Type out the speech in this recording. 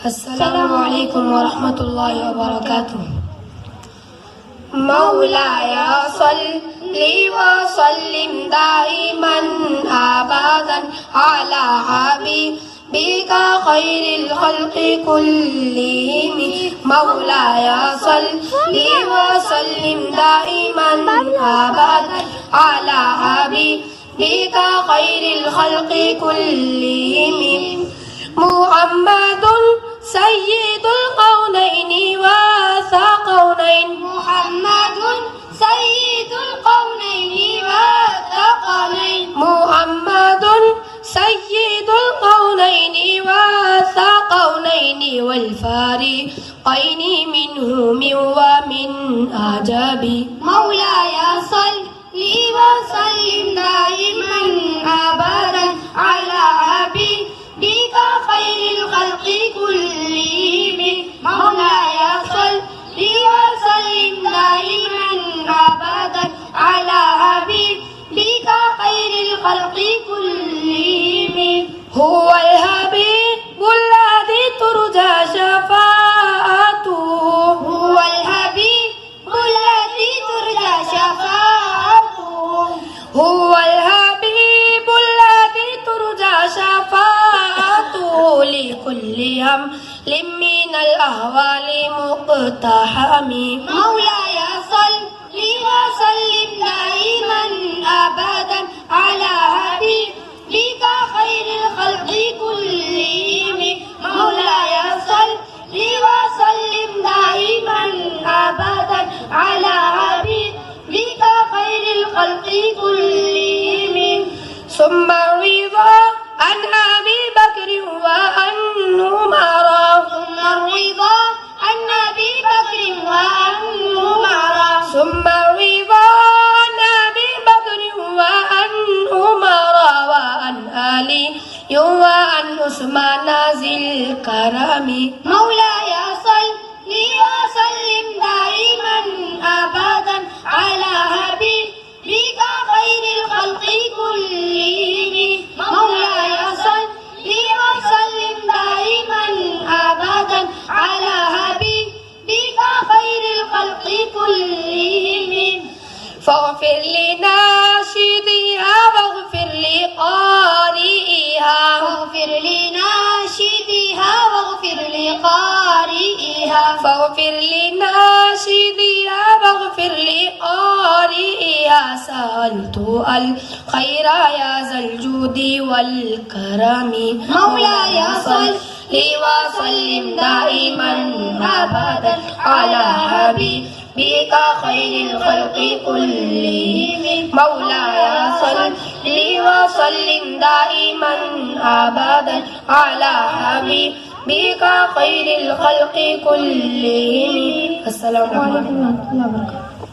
السلام عليكم ورحمة الله وبركاته. مولاي صل وسلم دائما أبدا على حبيبك خير الخلق كلهم. مولاي صل وسلم دائما أبدا على حبيبك خير الخلق كلهم. محمد سيد القونين والثقلين. محمد سيد القونين والثقلين. محمد سيد القونين والثقلين والفارقين منهم ومن أعجاب. مولاي صل وسلم دائما أبدا على حبيبك خير الخلق كلهم. مولاي صل وسلم دائما أبدا على حبيبك خير الخلق كلهم. هو الحبيب الذي ترجى شفاعته. هو الحبيب الذي ترجى شفاعته. هو الحبيب الذي ترجى شفاعته لكل همل من الأهوال مقتحم. مولاي صل وسلم دائما أبدا على حبيبك خير الخلق كلهم. مولاي صل وسلم دائما أبدا على حبيبك خير الخلق كلهم. ثم الرضا عن أبي بكر وعن عمر. ثم الرضا عن أبي بكر وعن عمر. ثم الرضا عن أبي بكر وعن عمر وعن علي وعن عثمان ذي الكرم. مولاي صل وسلم دائما أبدا على حبيبك خير الخلق كلهم. مولاي صل وسلم دائما أبدا على حبيبك خير الخلق كلهم. فاغفر لناشدها واغفر لقارئها. واغفر لناشدها واغفر لقارئها. فاغفر لناشدها واغفر لقارئها. سألت الخير يا ذا الجود والكرم. مولاي صل وسلم دائما أبدا على حبيبك خير الخلق كلهم. مولاي صل وسلم دائما أبدا على حبيبك خير الخلق كلهم. السلام عليكم ورحمة الله وبركاته.